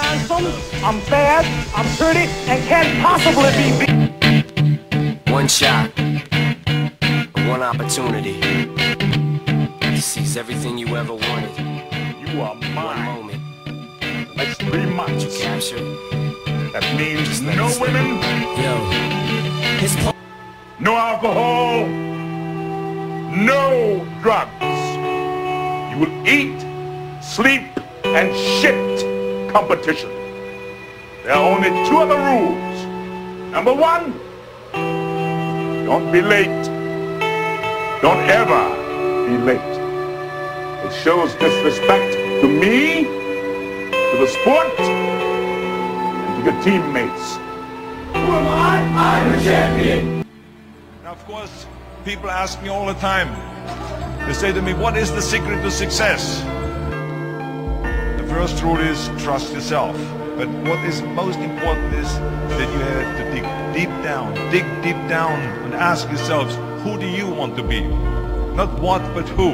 handsome, I'm bad, I'm pretty, and can't possibly be beat. One shot, one opportunity to seize everything you ever wanted. You are mine. One moment. That's 3 months. You captured. That means Just let no it women, Yo. no alcohol, no drugs. You will eat, sleep, and shit competition. There are only 2 other rules. Number 1, don't be late. Don't ever be late. It shows disrespect to me, to the sport, and to your teammates. Who am I? I'm the champion. Now, of course, people ask me all the time. They say to me, what is the secret to success? The first rule is trust yourself. But what is most important is that you have to dig deep down and ask yourselves, who do you want to be? Not what, but who.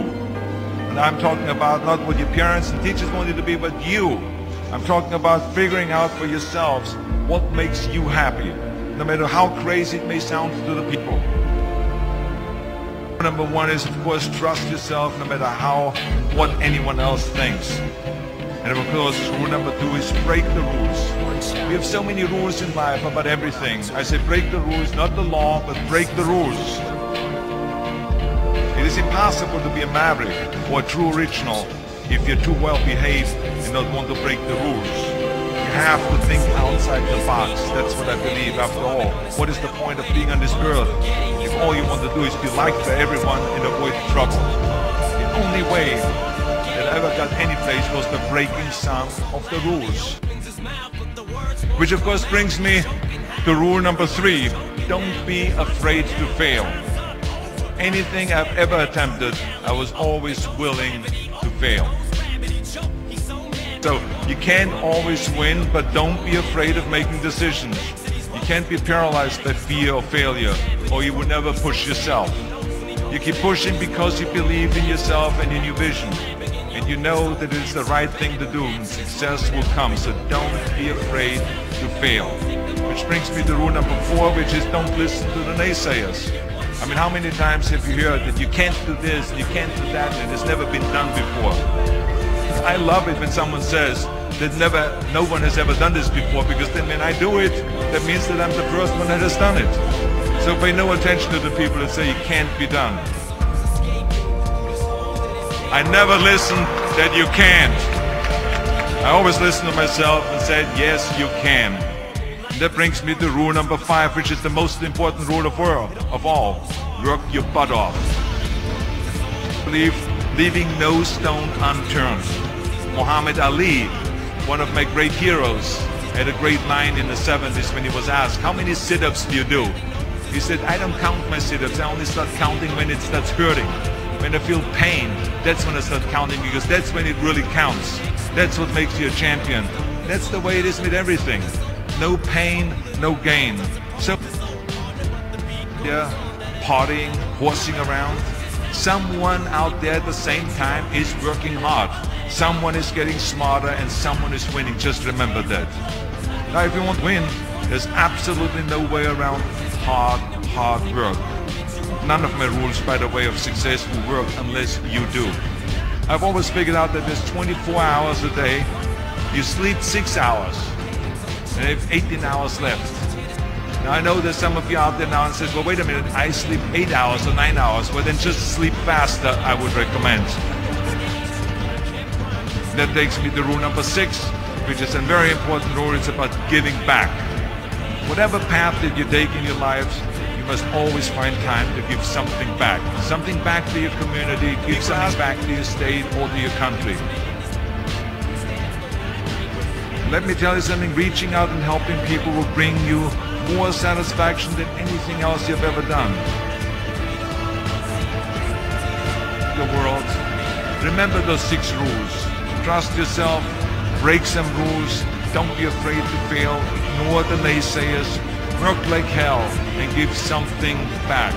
And I'm talking about not what your parents and teachers want you to be, but you. I'm talking about figuring out for yourselves what makes you happy, no matter how crazy it may sound to the people. Number 1 is, of course, trust yourself no matter what anyone else thinks. And of course, rule number 2 is break the rules. We have so many rules in life about everything. I say break the rules, not the law, but break the rules. It is impossible to be a maverick or a true original if you're too well behaved and not want to break the rules. You have to think outside the box. That's what I believe after all. What is the point of being on this earth if all you want to do is be liked by everyone and avoid trouble? The only way that I ever got any place was the breaking some of the rules. Which of course brings me to rule number 3. Don't be afraid to fail. Anything I've ever attempted, I was always willing to fail. So you can't always win, but don't be afraid of making decisions. You can't be paralyzed by fear of failure, or you will never push yourself. You keep pushing because you believe in yourself and in your vision. And you know that it's the right thing to do and success will come. So don't be afraid to fail. Which brings me to rule number 4, which is don't listen to the naysayers. I mean, how many times have you heard that you can't do this, you can't do that, and it's never been done before? I love it when someone says that no one has ever done this before, because then when I do it, that means that I'm the first one that has done it. So pay no attention to the people that say it can't be done. I never listen that you can't. I always listen to myself and said, yes, you can. And that brings me to rule number 5, which is the most important rule of all. Work your butt off. Leaving no stone unturned. Muhammad Ali, one of my great heroes, had a great line in the 70s when he was asked, how many sit-ups do you do? He said, I don't count my sit-ups. I only start counting when it starts hurting. When I feel pain, that's when I start counting, because that's when it really counts. That's what makes you a champion. That's the way it is with everything. No pain, no gain. So, yeah, partying, horsing around. Someone out there at the same time is working hard. Someone is getting smarter and someone is winning. Just remember that. Now, if you want to win, there's absolutely no way around hard work. None of my rules, by the way, of success will work unless you do. I've always figured out that there's 24 hours a day. You sleep 6 hours, and I have 18 hours left. Now I know there's some of you out there now and says, well, wait a minute, I sleep 8 hours or 9 hours. Well, then just sleep faster, I would recommend. That takes me to rule number 6, which is a very important rule. It's about giving back. Whatever path that you take in your lives, you must always find time to give something back. Something back to your community, give something back to your state or to your country. Let me tell you something, reaching out and helping people will bring you more satisfaction than anything else you've ever done. The world. Remember those 6 rules. Trust yourself, break some rules, don't be afraid to fail, ignore the naysayers, work like hell, and give something back.